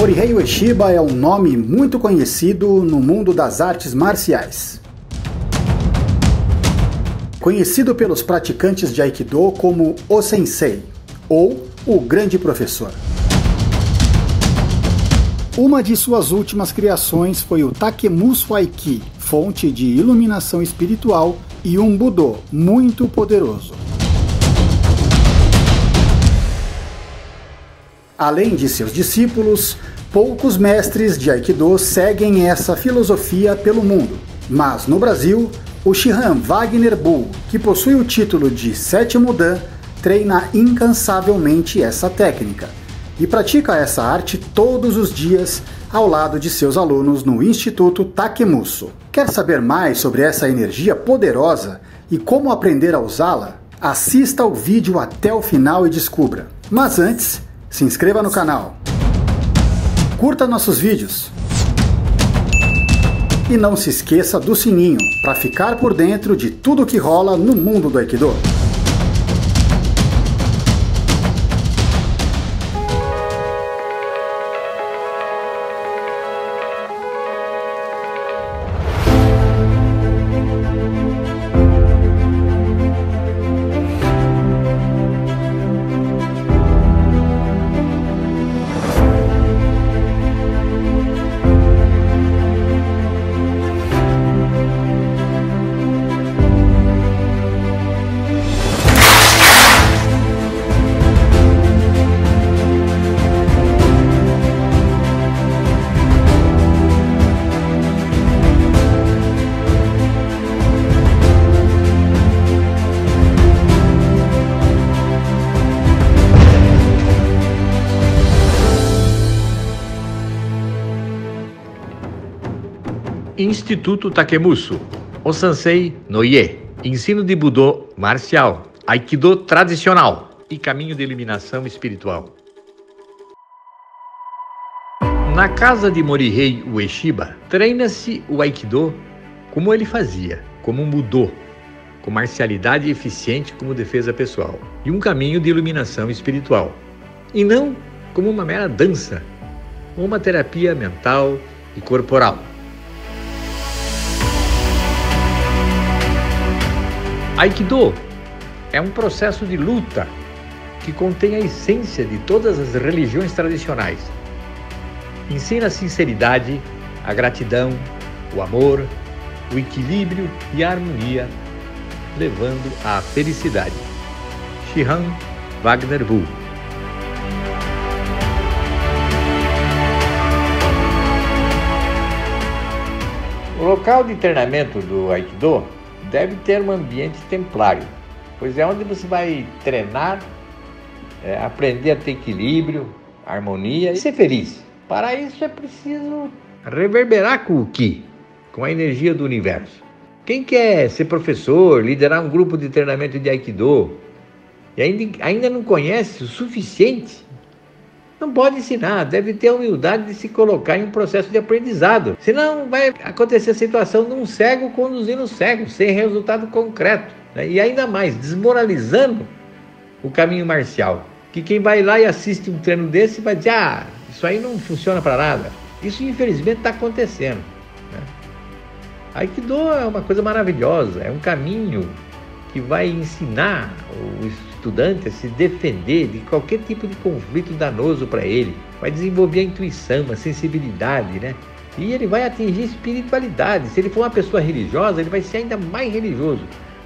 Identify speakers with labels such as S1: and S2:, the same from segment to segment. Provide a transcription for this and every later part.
S1: Morihei Ueshiba é um nome muito conhecido no mundo das artes marciais. Conhecido pelos praticantes de Aikido como o Sensei, ou o Grande Professor. Uma de suas últimas criações foi o Takemuso Aiki, fonte de iluminação espiritual e um Budô muito poderoso. Além de seus discípulos, poucos mestres de Aikido seguem essa filosofia pelo mundo, mas no Brasil, o Shihan Wagner Bull, que possui o título de Sétimo Dan, treina incansavelmente essa técnica e pratica essa arte todos os dias ao lado de seus alunos no Instituto Takemuso. Quer saber mais sobre essa energia poderosa e como aprender a usá-la? Assista ao vídeo até o final e descubra. Mas antes, se inscreva no canal, curta nossos vídeos e não se esqueça do sininho para ficar por dentro de tudo que rola no mundo do Aikido.
S2: Instituto Takemuso, o Sensei no Ie, ensino de Budô marcial, Aikido tradicional e caminho de iluminação espiritual. Na casa de Morihei Ueshiba, treina-se o Aikido como ele fazia, como um Budô, com marcialidade eficiente como defesa pessoal, e um caminho de iluminação espiritual, e não como uma mera dança ou uma terapia mental e corporal. Aikido é um processo de luta que contém a essência de todas as religiões tradicionais. Ensina a sinceridade, a gratidão, o amor, o equilíbrio e a harmonia, levando à felicidade. Shihan Wagner Bull. O local de treinamento do Aikido deve ter um ambiente templário, pois é onde você vai treinar, aprender a ter equilíbrio, harmonia e ser feliz. Para isso é preciso reverberar com o Ki, com a energia do universo. Quem quer ser professor, liderar um grupo de treinamento de Aikido e ainda não conhece o suficiente, não pode ensinar, deve ter a humildade de se colocar em um processo de aprendizado. Senão vai acontecer a situação de um cego conduzindo um cego, sem resultado concreto, né? E ainda mais, desmoralizando o caminho marcial. Que quem vai lá e assiste um treino desse vai dizer, isso aí não funciona para nada. Isso infelizmente está acontecendo, né? Aikido é uma coisa maravilhosa, é um caminho que vai ensinar o estudante a se defender de qualquer tipo de conflito danoso para ele, vai desenvolver a intuição, a sensibilidade, né? E ele vai atingir espiritualidade. Se ele for uma pessoa religiosa, ele vai ser ainda mais religioso,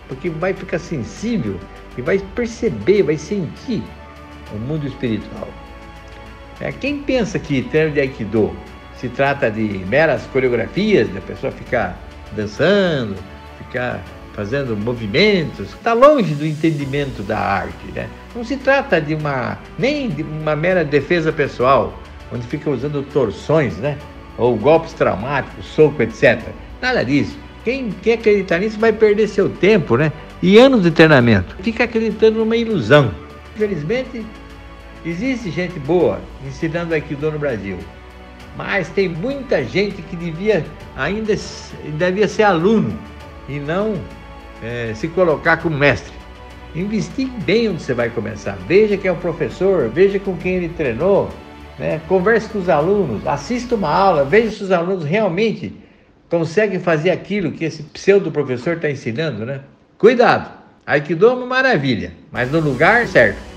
S2: porque vai ficar sensível e vai perceber, vai sentir o mundo espiritual. Quem pensa que treino de Aikido se trata de meras coreografias, da pessoa ficar dançando, ficar fazendo movimentos, está longe do entendimento da arte, né? Não se trata nem de uma mera defesa pessoal, onde fica usando torções, né? Ou golpes traumáticos, soco, etc. Nada disso. Quem quer acreditar nisso vai perder seu tempo, né? E anos de treinamento. Fica acreditando numa ilusão. Infelizmente, existe gente boa ensinando Aikido no Brasil, mas tem muita gente que devia ser aluno e não se colocar como mestre. Investigue bem onde você vai começar. Veja quem é o professor, veja com quem ele treinou, né? Converse com os alunos, assista uma aula, veja se os alunos realmente conseguem fazer aquilo que esse pseudo-professor está ensinando, né? Cuidado, Aikido é uma maravilha, mas no lugar certo.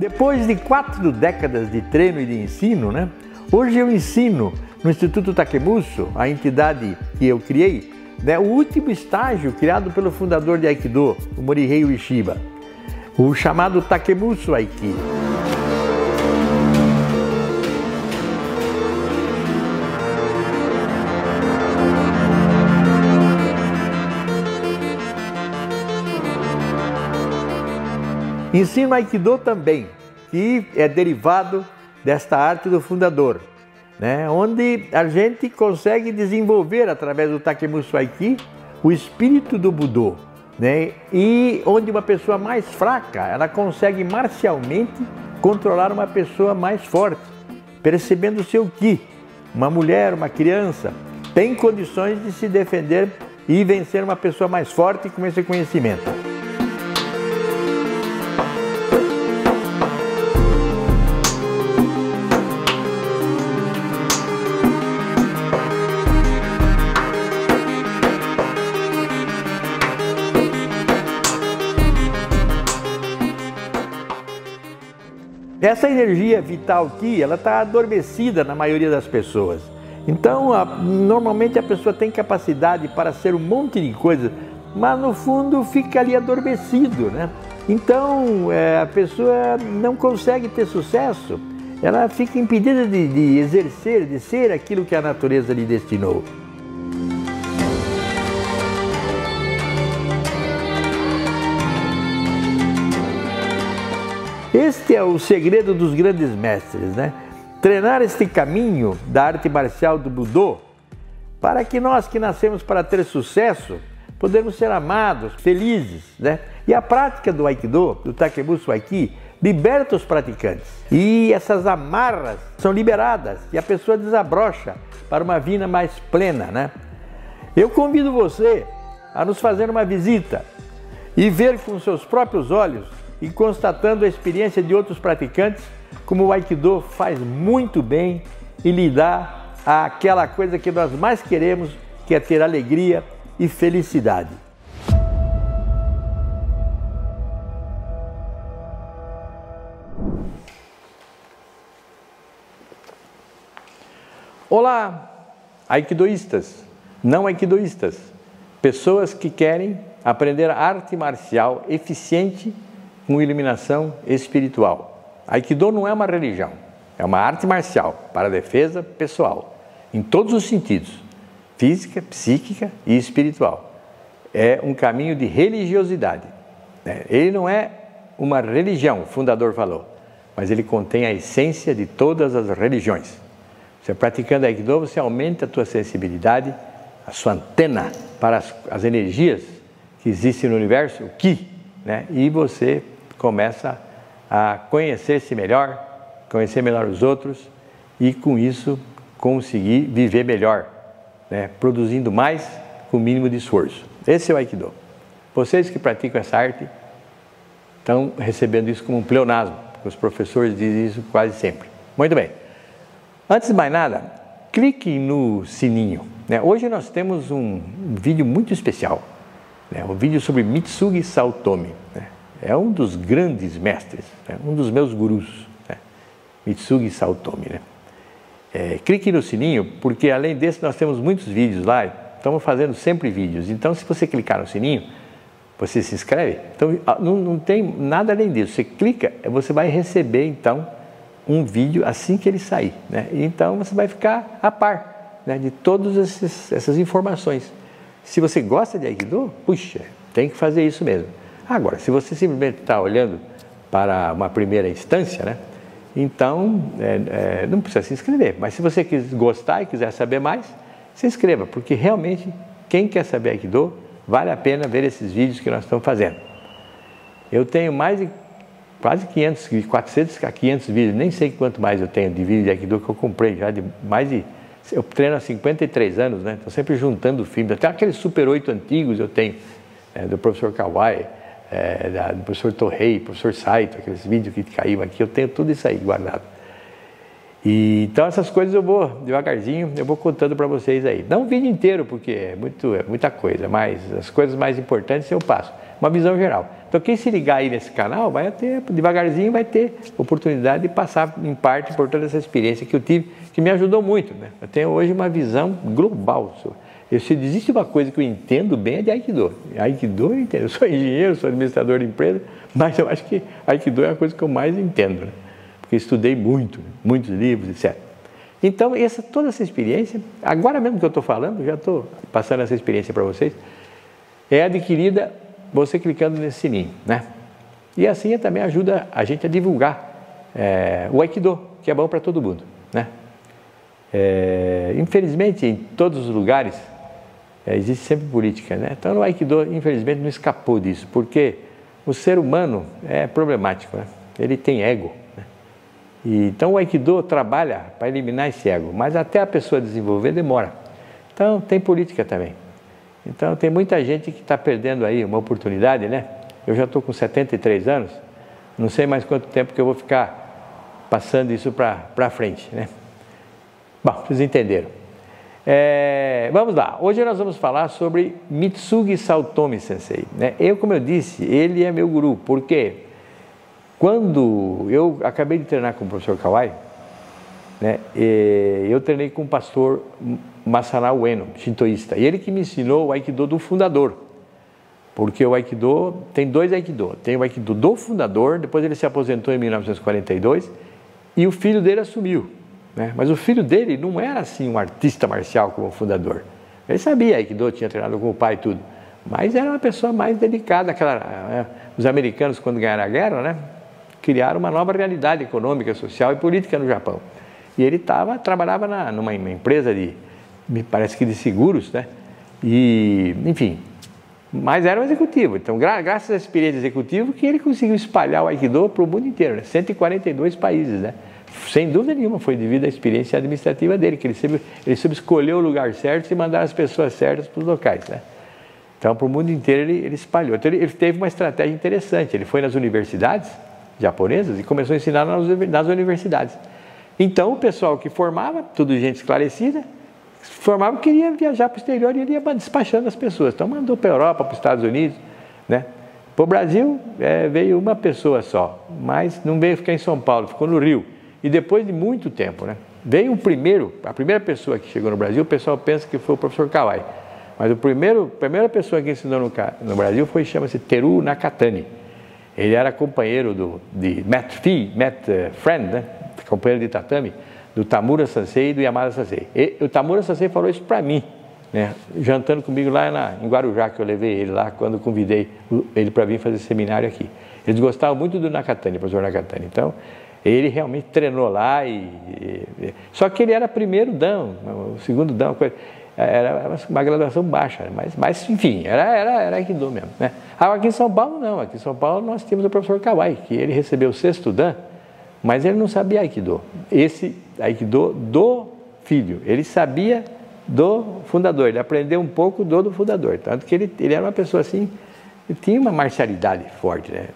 S3: Depois de 4 décadas de treino e de ensino, hoje eu ensino no Instituto Takemuso, a entidade que eu criei, o último estágio criado pelo fundador de Aikido, o Morihei Ueshiba, o chamado Takemuso Aiki. Ensino Aikido também, que é derivado desta arte do fundador, onde a gente consegue desenvolver, através do Takemuso Aiki, o espírito do Budô, e onde uma pessoa mais fraca, ela consegue marcialmente controlar uma pessoa mais forte, percebendo o seu Ki. Uma mulher, uma criança, tem condições de se defender e vencer uma pessoa mais forte com esse conhecimento. Essa energia vital aqui, ela está adormecida na maioria das pessoas. Então, normalmente a pessoa tem capacidade para ser um monte de coisa, mas no fundo fica ali adormecido, Então, a pessoa não consegue ter sucesso, ela fica impedida de exercer, de ser aquilo que a natureza lhe destinou. Este é o segredo dos grandes mestres, Treinar este caminho da arte marcial do Budô, para que nós que nascemos para ter sucesso, podemos ser amados, felizes, E a prática do Aikido, do Takemuso Aiki, liberta os praticantes. E essas amarras são liberadas e a pessoa desabrocha para uma vida mais plena, Eu convido você a nos fazer uma visita e ver com seus próprios olhos e constatando a experiência de outros praticantes, como o Aikido faz muito bem e lhe dá aquela coisa que nós mais queremos, que é ter alegria e felicidade. Olá, aikidoístas, não aikidoístas, pessoas que querem aprender arte marcial eficiente com iluminação espiritual. Aikido não é uma religião, é uma arte marcial para defesa pessoal, em todos os sentidos, física, psíquica e espiritual. É um caminho de religiosidade. Ele não é uma religião, o fundador falou, mas ele contém a essência de todas as religiões. Você praticando Aikido, você aumenta a tua sensibilidade, a sua antena para as energias que existem no universo, o Ki, né? E você começa a conhecer-se melhor, conhecer melhor os outros e com isso conseguir viver melhor, né? Produzindo mais com o mínimo de esforço. Esse é o Aikido. Vocês que praticam essa arte estão recebendo isso como um pleonasmo, porque os professores dizem isso quase sempre. Muito bem. Antes de mais nada, clique no sininho. Hoje nós temos um vídeo muito especial, um vídeo sobre Mitsugi Saotomi. É um dos grandes mestres, um dos meus gurus, Mitsugi Saotomi. Clique no sininho, porque além desse nós temos muitos vídeos lá, estamos fazendo sempre vídeos. Então se você clicar no sininho, você se inscreve. Então não tem nada além disso, você clica, você vai receber então um vídeo assim que ele sair, Então você vai ficar a par, de todas essas informações. Se você gosta de Aikido, puxa, tem que fazer isso mesmo. Agora, se você simplesmente está olhando para uma primeira instância, então não precisa se inscrever. Mas se você gostar e quiser saber mais, se inscreva, porque realmente quem quer saber Aikido, vale a pena ver esses vídeos que nós estamos fazendo. Eu tenho mais de quase 400 a 500 vídeos, nem sei quanto mais eu tenho de vídeo de Aikido que eu comprei já, eu treino há 53 anos, estou sempre juntando filmes, até aqueles Super 8 antigos eu tenho, do professor Kawai, do professor Torrei, professor Saito, aqueles vídeos que caíam aqui, eu tenho tudo isso aí guardado. Então essas coisas eu vou, devagarzinho, eu vou contando para vocês aí. Não o vídeo inteiro, porque é muita coisa, mas as coisas mais importantes eu passo. Uma visão geral. Então quem se ligar aí nesse canal, vai ter, devagarzinho vai ter oportunidade de passar em parte por toda essa experiência que eu tive, que me ajudou muito. Eu tenho hoje uma visão global. Se existe uma coisa que eu entendo bem é de Aikido. Aikido eu entendo. Eu sou engenheiro, sou administrador de empresa, mas eu acho que Aikido é a coisa que eu mais entendo. Porque eu estudei muitos livros, etc. Então, toda essa experiência, agora mesmo que eu estou falando, já estou passando essa experiência para vocês, é adquirida você clicando nesse sininho, E assim também ajuda a gente a divulgar o Aikido, que é bom para todo mundo, Infelizmente, em todos os lugares, existe sempre política, Então, no Aikido, infelizmente, não escapou disso, porque o ser humano é problemático, Ele tem ego, Então, o Aikido trabalha para eliminar esse ego, mas até a pessoa desenvolver demora. Então, tem política também. Então, tem muita gente que está perdendo aí uma oportunidade, Eu já estou com 73 anos, não sei mais quanto tempo que eu vou ficar passando isso para frente, Bom, vocês entenderam. Vamos lá, hoje nós vamos falar sobre Mitsugi Saotomi Sensei, como eu disse, ele é meu guru, porque quando eu acabei de treinar com o professor Kawai, eu treinei com o pastor Masanao Ueno, shintoísta, e ele que me ensinou o Aikido do fundador, porque o Aikido tem dois Aikido, tem o Aikido do fundador, depois ele se aposentou em 1942 e o filho dele assumiu, mas o filho dele não era assim um artista marcial como o fundador, ele sabia Aikido, tinha treinado com o pai e tudo, mas era uma pessoa mais dedicada, os americanos quando ganharam a guerra, criaram uma nova realidade econômica, social e política no Japão, e ele trabalhava numa empresa me parece que de seguros, E, enfim, mas era um executivo. Então, graças à experiência executiva, que ele conseguiu espalhar o Aikido para o mundo inteiro, 142 países, Sem dúvida nenhuma, foi devido à experiência administrativa dele, que ele soube escolher o lugar certo e mandar as pessoas certas para os locais, Então, para o mundo inteiro ele espalhou. Então, ele teve uma estratégia interessante. Ele foi nas universidades japonesas e começou a ensinar nas universidades. Então, o pessoal que formava, tudo gente esclarecida, formava, queria viajar para o exterior e ele ia despachando as pessoas. Então, mandou para a Europa, para os Estados Unidos, né? Para o Brasil, veio uma pessoa só, mas não veio ficar em São Paulo, ficou no Rio. E depois de muito tempo, né? Veio a primeira pessoa que chegou no Brasil, o pessoal pensa que foi o professor Kawai. Mas a primeira pessoa que ensinou no Brasil chama-se Teru Nakatani. Ele era companheiro de Matt Friend, né? Companheiro de tatame, do Tamura Sensei e do Yamada Sensei. O Tamura Sensei falou isso para mim, né? Jantando comigo lá em Guarujá, que eu levei ele lá, quando convidei ele para vir fazer seminário aqui. Eles gostavam muito do Nakatani, professor Nakatani. Então, ele realmente treinou lá. Só que ele era primeiro dan, o segundo dan, era uma graduação baixa, mas enfim, era Aikido mesmo, né? Aqui em São Paulo não, aqui em São Paulo nós temos o professor Kawai, que ele recebeu o 6º dan, mas ele não sabia Aikido. Esse Aikido do filho, ele sabia do fundador, ele aprendeu um pouco do fundador, tanto que ele era uma pessoa assim, ele tinha uma marcialidade forte, né?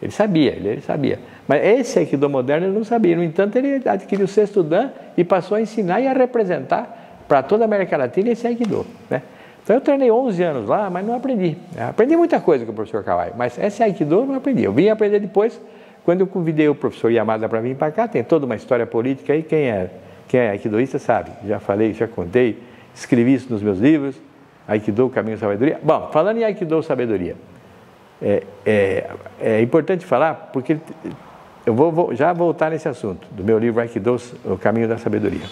S3: Ele sabia. Mas esse Aikido moderno ele não sabia. No entanto, ele adquiriu o 6º dan e passou a ensinar e a representar para toda a América Latina esse Aikido, né? Então eu treinei 11 anos lá, mas não aprendi. Aprendi muita coisa com o professor Kawai, mas esse Aikido eu não aprendi. Eu vim aprender depois, quando eu convidei o professor Yamada para vir para cá. Tem toda uma história política aí, quem é aikidoísta sabe. Já falei, já contei, escrevi isso nos meus livros, Aikido, Caminho da Sabedoria. Bom, falando em Aikido, Sabedoria, é importante falar, porque eu vou já voltar nesse assunto, do meu livro Aikido, o Caminho da Sabedoria.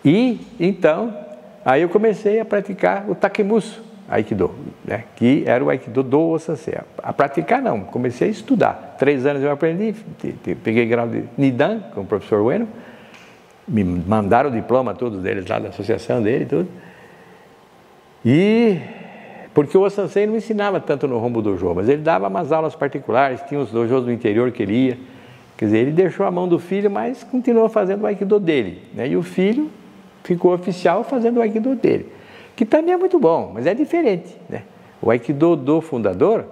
S3: E, então, aí eu comecei a praticar o Takemuso Aikido, né? Que era o Aikido do Osansei. A praticar não, comecei a estudar. 3 anos eu aprendi, peguei grau de Nidan com o professor Ueno, me mandaram o diploma todos deles lá da associação dele e tudo. E porque o Osansei não ensinava tanto no Hombu Dojo, mas ele dava umas aulas particulares, tinha os dojos do interior que ele ia. Quer dizer, ele deixou a mão do filho, mas continuou fazendo o Aikido dele, né? E o filho ficou oficial fazendo o Aikido dele, que também é muito bom, mas é diferente, né? O Aikido do fundador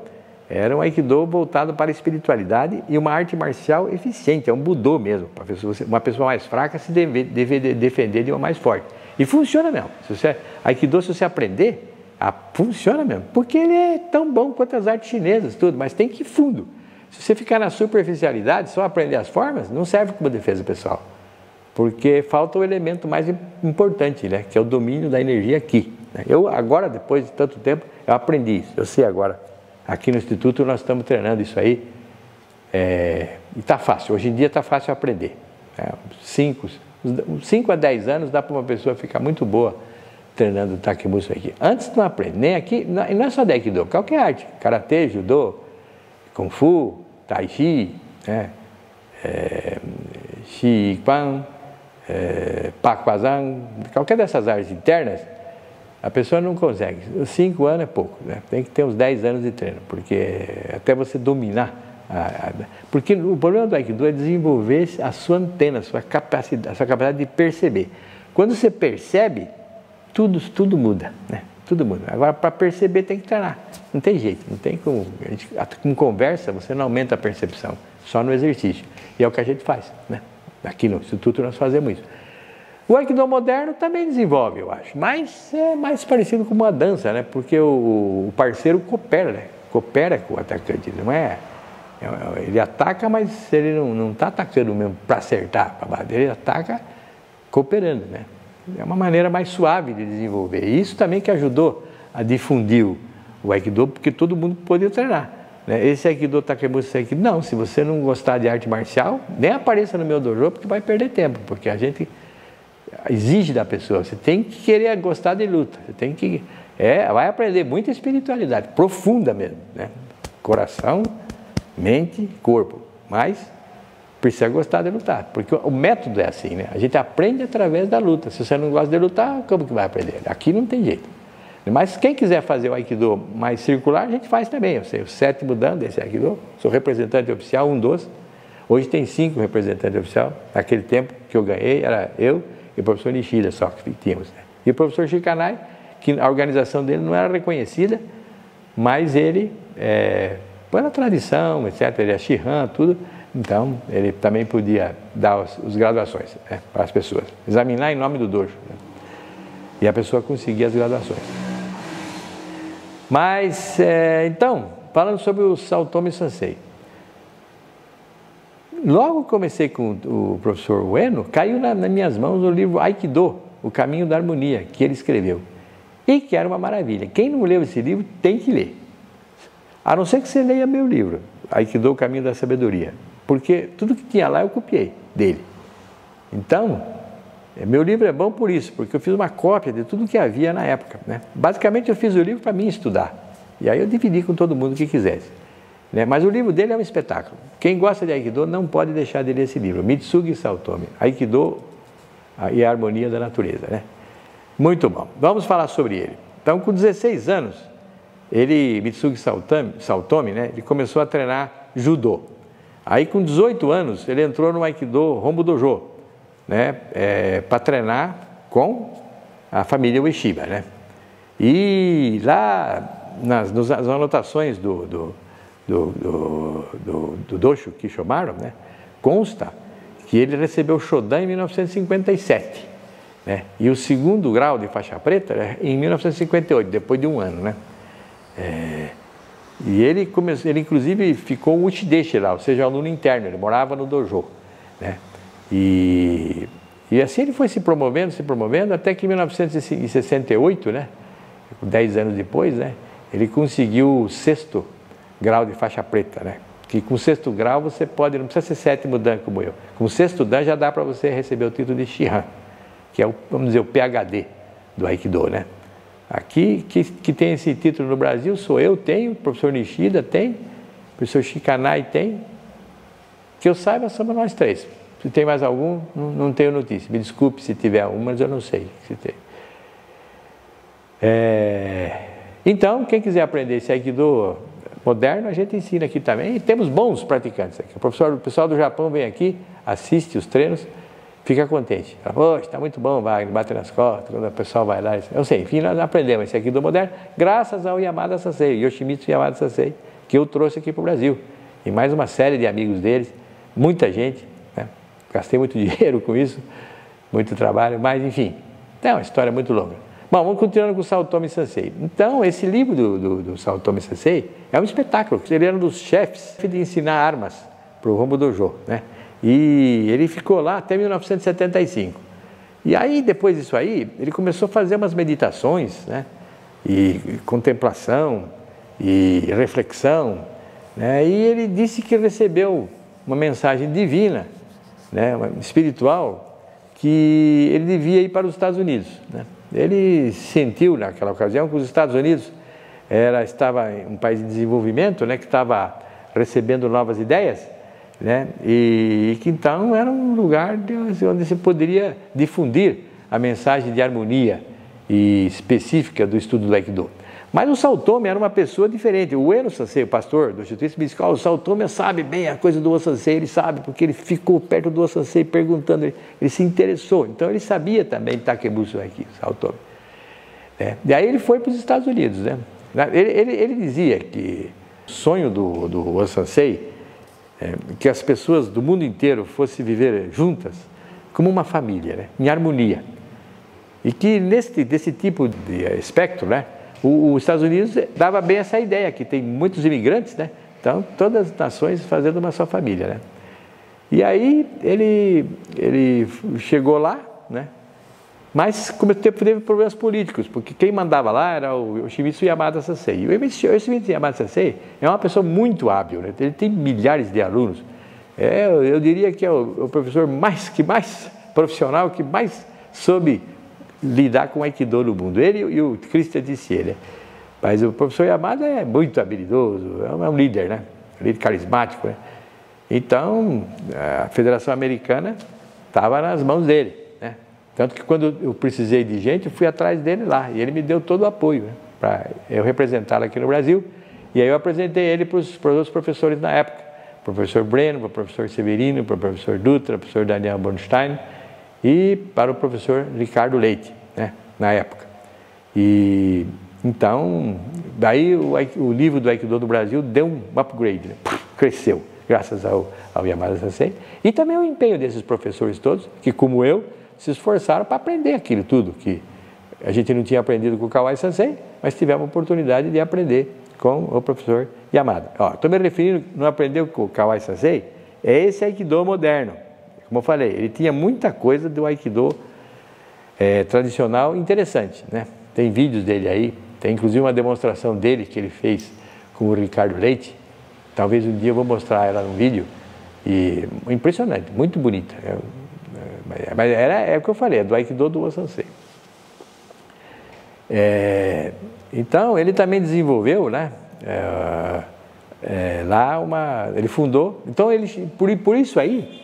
S3: era um Aikido voltado para a espiritualidade e uma arte marcial eficiente, é um Budô mesmo, para uma pessoa mais fraca se defender de uma mais forte. E funciona mesmo. Aikido, se você aprender, funciona mesmo, porque ele é tão bom quanto as artes chinesas, tudo, mas tem que ir fundo. Se você ficar na superficialidade, só aprender as formas, não serve como defesa pessoal. Porque falta o elemento mais importante, né? Que é o domínio da energia aqui, né? Eu agora, depois de tanto tempo, eu aprendi isso, eu sei agora. Aqui no Instituto nós estamos treinando isso aí, e está fácil, hoje em dia está fácil aprender. 5 a 10 anos dá para uma pessoa ficar muito boa treinando o Takemuso aqui. Antes não aprende, nem aqui, não é só de Aikido, qualquer arte, Karatê, Judô, Kung Fu, Tai Chi, né? Shi Quan, Pakwazang, qualquer dessas áreas internas, a pessoa não consegue. 5 anos é pouco, né? Tem que ter uns 10 anos de treino, porque até você dominar. Porque o problema do Aikido é desenvolver a sua antena, a sua capacidade de perceber. Quando você percebe, tudo muda, né? Tudo muda. Agora, para perceber, tem que treinar. Não tem jeito, não tem como. Com conversa, você não aumenta a percepção, só no exercício. E é o que a gente faz, né? Aqui no Instituto nós fazemos isso. O Aikido moderno também desenvolve, eu acho, mas é mais parecido com uma dança, né? Porque o parceiro coopera, né? Coopera com o atacante, não é? Ele ataca, mas ele não está atacando mesmo para acertar, ele ataca cooperando, né? É uma maneira mais suave de desenvolver. E isso também que ajudou a difundir o Aikido, porque todo mundo podia treinar. Esse Aikido Takemuso, esse Aikido, não, se você não gostar de arte marcial, nem apareça no meu dojo, porque vai perder tempo, porque a gente exige da pessoa, você tem que querer gostar de luta, você tem que, vai aprender muita espiritualidade, profunda mesmo, né? Coração, mente, corpo, mas precisa gostar de lutar, porque o método é assim, né? A gente aprende através da luta, se você não gosta de lutar, como que vai aprender? Aqui não tem jeito. Mas quem quiser fazer o Aikido mais circular, a gente faz também. Eu sei, o 7º dan desse Aikido, sou representante oficial, um dos. Hoje tem 5 representantes oficiais. Naquele tempo que eu ganhei, era eu e o professor Nishida só que tínhamos, né? E o professor Shikanai, que a organização dele não era reconhecida, mas ele, pela tradição, etc., ele é Shihan, tudo, então ele também podia dar as graduações, né, para as pessoas, examinar em nome do dojo, né, e a pessoa conseguia as graduações. Mas, então, falando sobre o Saotome Sensei, logo que comecei com o professor Ueno, caiu nas minhas mãos o livro Aikido, O Caminho da Harmonia, que ele escreveu, e que era uma maravilha. Quem não leu esse livro tem que ler, a não ser que você leia meu livro, Aikido, O Caminho da Sabedoria, porque tudo que tinha lá eu copiei dele. Então, meu livro é bom por isso, porque eu fiz uma cópia de tudo que havia na época, né? Basicamente eu fiz o livro para mim estudar, e aí eu dividi com todo mundo que quisesse, né? Mas o livro dele é um espetáculo. Quem gosta de Aikido não pode deixar de ler esse livro, Mitsugi Saotome, Aikido e a Harmonia da Natureza, né? Muito bom. Vamos falar sobre ele. Então, com 16 anos, Mitsugi Saotome, né, ele começou a treinar judô. Aí, com 18 anos, ele entrou no Aikido Hombu Dojo, né, para treinar com a família Ueshiba, né? E lá, nas anotações do Dojo Kishomaru, né, consta que ele recebeu o Shodan em 1957, né, e o segundo grau de faixa preta em 1958, depois de um ano, né? E ele inclusive ficou um Uchideshi lá, ou seja, aluno interno, ele morava no dojo, né? E assim ele foi se promovendo, até que em 1968, né, 10 anos depois, né, ele conseguiu o 6º grau de faixa preta, né? Que com o 6º grau você pode, não precisa ser 7º Dan como eu, com o 6º Dan já dá para você receber o título de Shihan, que é vamos dizer, o PhD do Aikido, né? Aqui, que tem esse título no Brasil, sou eu, tenho, o professor Nishida tem, o professor Shikanai tem, que eu saiba, somos nós 3. Se tem mais algum, não tenho notícia. Me desculpe se tiver um, mas eu não sei se tem. Então, quem quiser aprender esse Aikido moderno, a gente ensina aqui também. E temos bons praticantes aqui. O pessoal do Japão vem aqui, assiste os treinos, fica contente. Fala, poxa, está muito bom, Wagner, bate nas costas, quando o pessoal vai lá. Eu sei, enfim, nós aprendemos esse Aikido moderno, graças ao Yamada Sensei, Yoshimitsu Yamada Sensei, que eu trouxe aqui para o Brasil. E mais uma série de amigos deles, muita gente. Gastei muito dinheiro com isso, muito trabalho, mas enfim, é uma história muito longa. Bom, vamos continuando com o Saotome Sensei. Então, esse livro do Saotome Sensei é um espetáculo, ele era um dos chefes de ensinar armas para o Hombu Dojo, né? E ele ficou lá até 1975. E aí, depois disso aí, ele começou a fazer umas meditações, né? E contemplação, e reflexão, né? E ele disse que recebeu uma mensagem divina, né, espiritual, que ele devia ir para os Estados Unidos, né? Ele sentiu naquela ocasião que os Estados Unidos estava um país de desenvolvimento, né, que estava recebendo novas ideias, né, e que então era um lugar onde se poderia difundir a mensagem de harmonia e específica do estudo do Aikido. Mas o Saotome era uma pessoa diferente. O Ueno Sensei, o pastor do Instituto, me disse: o Saotome sabe bem a coisa do Osensei, ele sabe, porque ele ficou perto do Osensei perguntando, ele se interessou. Então ele sabia também Takebusu aqui, o Saotome. E aí ele foi para os Estados Unidos, né? Ele dizia que o sonho do Osensei que as pessoas do mundo inteiro fossem viver juntas como uma família, né? Em harmonia. E que desse tipo de espectro, né, os Estados Unidos dava bem essa ideia, que tem muitos imigrantes, né? Então, todas as nações fazendo uma só família, né? E aí, ele chegou lá, né? Mas, como teve problemas políticos, porque quem mandava lá era o Yoshimitsu Yamada Sensei. E o Yoshimitsu Yamada Sensei é uma pessoa muito hábil, né? Ele tem milhares de alunos. Eu diria que é o professor mais profissional, que mais soube lidar com o Aikido no mundo. Ele e o Christian Tissier, né? Mas o professor Yamada é muito habilidoso, é um líder, né? Um líder carismático, né? Então, a Federação Americana estava nas mãos dele, né? Tanto que quando eu precisei de gente, eu fui atrás dele lá, e ele me deu todo o apoio, né, para eu representá-lo aqui no Brasil. E aí eu apresentei ele para os outros professores na época, para o professor Breno, para o professor Severino, para o professor Dutra, para o professor Daniel Bornstein, e para o professor Ricardo Leite, né, na época. E então, daí o livro do Aikido do Brasil deu um upgrade, né? Cresceu, graças ao Yamada Sensei. E também o empenho desses professores todos, que como eu, se esforçaram para aprender aquilo tudo, que a gente não tinha aprendido com o Kawai Sensei, mas tivemos a oportunidade de aprender com o professor Yamada. Estou me referindo, não aprendeu com o Kawai Sensei, é esse Aikido moderno. Como eu falei, ele tinha muita coisa do Aikido tradicional interessante, né? Tem vídeos dele aí, tem inclusive uma demonstração dele que ele fez com o Ricardo Leite. Talvez um dia eu vou mostrar ela no vídeo. E impressionante, muito bonita. Mas é o que eu falei, é do Aikido do Osansei. Então, ele também desenvolveu, né? Lá ele fundou. Então, por isso aí,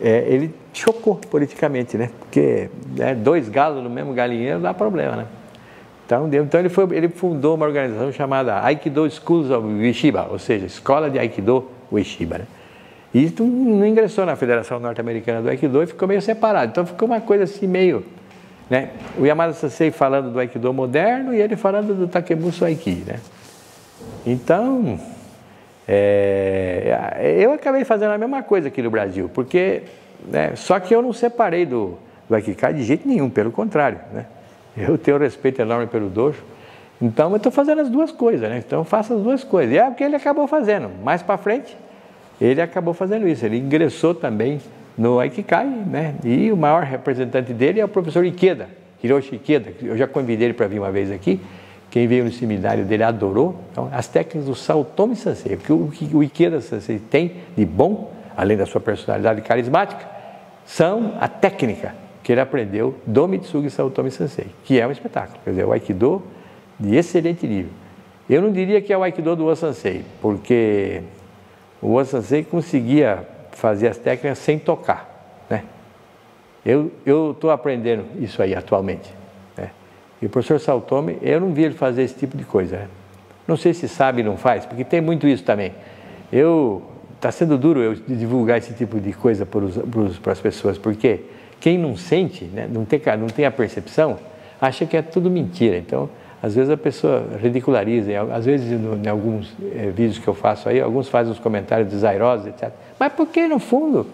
S3: ele chocou politicamente, né? Porque dois galos no mesmo galinheiro dá problema, né? Então ele fundou uma organização chamada Aikido Schools of Ueshiba, ou seja, Escola de Aikido Ueshiba, né? E isso não ingressou na Federação Norte-Americana do Aikido e ficou meio separado. Então ficou uma coisa assim meio, né? O Yamada Sensei falando do Aikido moderno e ele falando do Takemuso Aiki, né? Então, eu acabei fazendo a mesma coisa aqui no Brasil, porque, né, só que eu não separei do Aikikai de jeito nenhum, pelo contrário, né? Eu tenho um respeito enorme pelo dojo, então eu estou fazendo as duas coisas, né? Então eu faço as duas coisas. E é o que ele acabou fazendo. Mais para frente, ele acabou fazendo isso. Ele ingressou também no Aikikai, né? E o maior representante dele é o professor Ikeda, Hiroshi Ikeda. Eu já convidei ele para vir uma vez aqui. Quem veio no seminário dele adorou. Então, as técnicas do Saotomi Sensei, o que o Ikeda Sensei tem de bom, além da sua personalidade carismática, são a técnica que ele aprendeu do Mitsugi Saotomi Sensei, que é um espetáculo, quer dizer, o Aikido de excelente nível. Eu não diria que é o Aikido do Osansei, porque o Osansei conseguia fazer as técnicas sem tocar, né? Eu estou aprendendo isso aí atualmente, né? E o professor Saotomi, eu não vi ele fazer esse tipo de coisa, né? Não sei se sabe e não faz, porque tem muito isso também. Está sendo duro eu divulgar esse tipo de coisa para as pessoas, porque quem não sente, né, não tem a percepção, acha que é tudo mentira. Então, às vezes a pessoa ridiculariza, às vezes em alguns vídeos que eu faço aí, alguns fazem os comentários desairosos, etc. Mas porque, no fundo,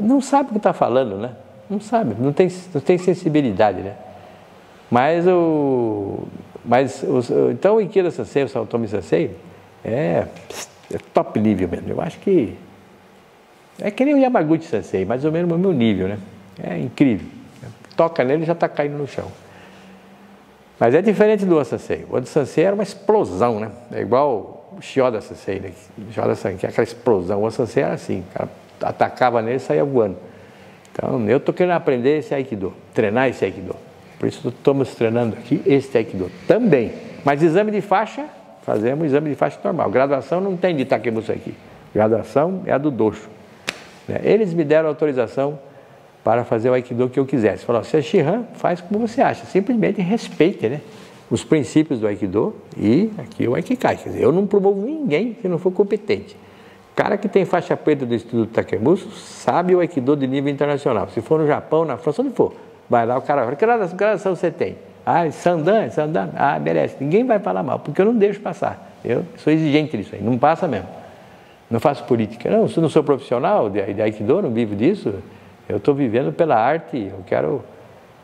S3: não sabe o que está falando, né? Não sabe, não tem sensibilidade, né? Então o Ikeda Sensei, o Saotomi Sensei, é top nível mesmo. Eu acho que é que nem o Yamaguchi Sensei, mais ou menos no meu nível, né? É incrível. Toca nele e já está caindo no chão. Mas é diferente do Osansei. O Osansei era uma explosão, né? É igual o Shioda Sensei, né? Shioda Sensei, que é aquela explosão. O Osansei era assim, o cara atacava nele e saía voando. Então, eu estou querendo aprender esse Aikido, treinar esse Aikido. Por isso, estamos treinando aqui esse Aikido também. Mas exame de faixa, fazemos exame de faixa normal. Graduação não tem de Takemuso aqui. Graduação é a do dojo. Eles me deram autorização para fazer o Aikido que eu quisesse. Falaram, se é Shihan, faz como você acha. Simplesmente respeite, né, os princípios do Aikido e aqui o Aikikai. Quer dizer, eu não promovo ninguém se não for competente. O cara que tem faixa preta do Instituto Takemuso sabe o Aikido de nível internacional. Se for no Japão, na França, onde for, vai lá, o cara fala, que graduação você tem? Ah, Sandan, ah, merece. Ninguém vai falar mal, porque eu não deixo passar. Eu sou exigente nisso aí, não passa mesmo. Não faço política. Não, eu não sou profissional de Aikido, não vivo disso. Eu estou vivendo pela arte, eu quero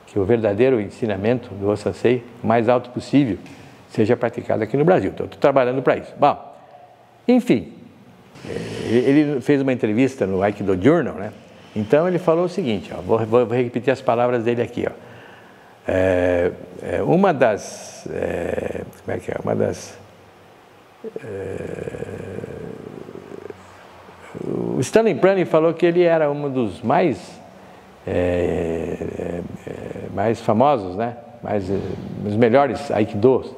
S3: que o verdadeiro ensinamento do Osansei, o mais alto possível, seja praticado aqui no Brasil. Então, estou trabalhando para isso. Bom, enfim, ele fez uma entrevista no Aikido Journal, né? Então, ele falou o seguinte, ó, vou repetir as palavras dele aqui, ó. Uma das... como é que é? Uma das... O Stanley Prani falou que ele era um dos mais famosos, né? Os melhores aikidos,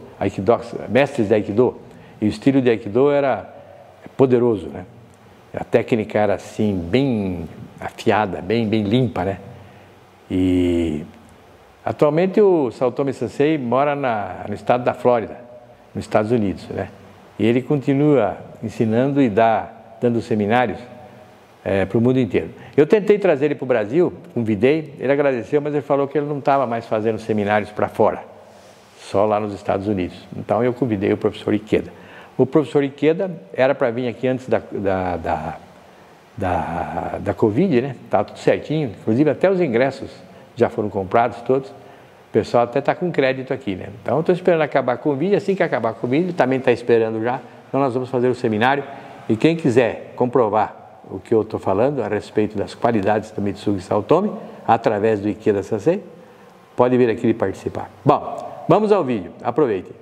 S3: mestres de Aikido. E o estilo de Aikido era poderoso, né? A técnica era assim, bem afiada, bem limpa, né? E atualmente o Saotomi Sensei mora no estado da Flórida, nos Estados Unidos, né? E ele continua ensinando e dando seminários para o mundo inteiro. Eu tentei trazer ele para o Brasil, convidei, ele agradeceu, mas ele falou que ele não estava mais fazendo seminários para fora. só lá nos Estados Unidos. Então eu convidei o professor Ikeda. O professor Ikeda era para vir aqui antes da Covid, né? Estava tudo certinho, inclusive até os ingressos já foram comprados todos. O pessoal até está com crédito aqui, né? Então eu estou esperando acabar a Covid, assim que acabar a Covid, ele também está esperando já. Então nós vamos fazer o seminário e quem quiser comprovar o que eu estou falando a respeito das qualidades do Mitsugi Saotome, através do Ikeda Sensei, pode vir aqui e participar. Bom, vamos ao vídeo, aproveitem.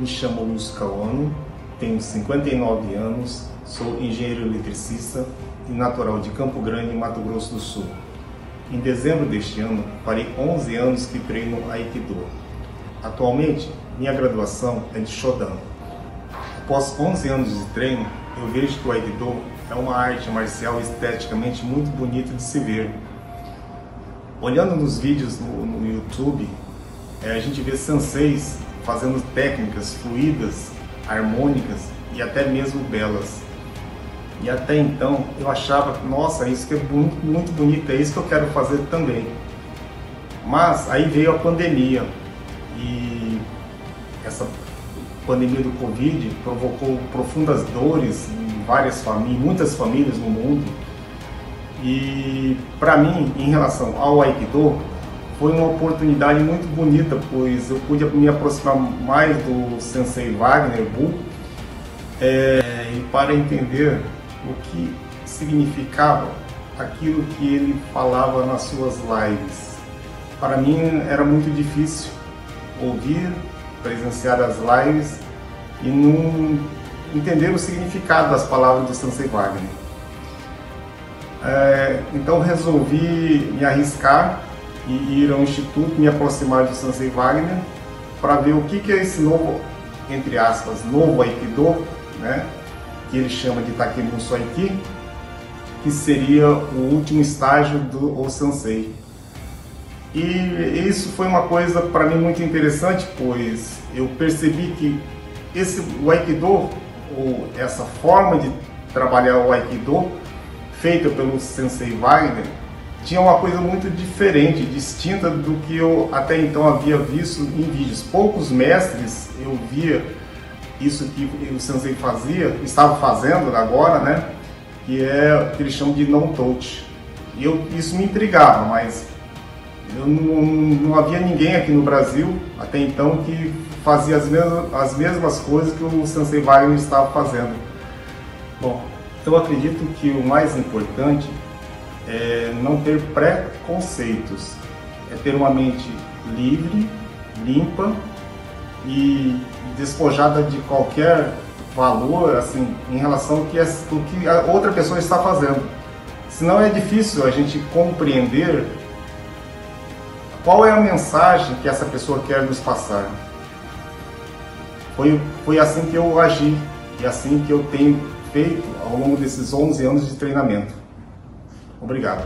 S4: chamo Lúcio Cauano, tenho 59 anos, sou engenheiro eletricista e natural de Campo Grande, Mato Grosso do Sul. Em dezembro deste ano, farei 11 anos que treino Aikido. Atualmente, minha graduação é de Shodan. Após 11 anos de treino, eu vejo que o Aikido é uma arte marcial esteticamente muito bonita de se ver. Olhando nos vídeos no YouTube, a gente vê senseis fazendo técnicas fluídas, harmônicas e até mesmo belas. E até então eu achava, nossa, isso que é muito bonito, é isso que eu quero fazer também. Mas aí veio a pandemia e essa pandemia do Covid provocou profundas dores em várias famílias, muitas famílias no mundo. E para mim, em relação ao Aikido, foi uma oportunidade muito bonita, pois eu pude me aproximar mais do Sensei Wagner Bull e para entender o que significava aquilo que ele falava nas suas lives. Para mim era muito difícil ouvir, presenciar as lives e não entender o significado das palavras do Sensei Wagner. Então resolvi me arriscar e ir ao Instituto, me aproximar do Sensei Wagner para ver o que é esse novo, entre aspas, novo Aikido, né, que ele chama de Takemuso Aiki, que seria o último estágio do O-Sensei. E isso foi uma coisa para mim muito interessante, pois eu percebi que o Aikido, ou essa forma de trabalhar o Aikido, feita pelo Sensei Wagner, tinha uma coisa muito diferente, distinta do que eu até então havia visto em vídeos. Poucos mestres eu via isso que o Sensei estava fazendo agora, né? Que é o que eles chamam de non-touch. E isso me intrigava, mas eu não havia ninguém aqui no Brasil até então que fazia as mesmas coisas que o Sensei Wagner estava fazendo. Bom, eu acredito que o mais importante é não ter preconceitos, é ter uma mente livre, limpa e despojada de qualquer valor assim, em relação ao que a outra pessoa está fazendo. Senão é difícil a gente compreender qual é a mensagem que essa pessoa quer nos passar. Foi assim que eu agi e assim que eu tenho feito ao longo desses 11 anos de treinamento. Obrigado.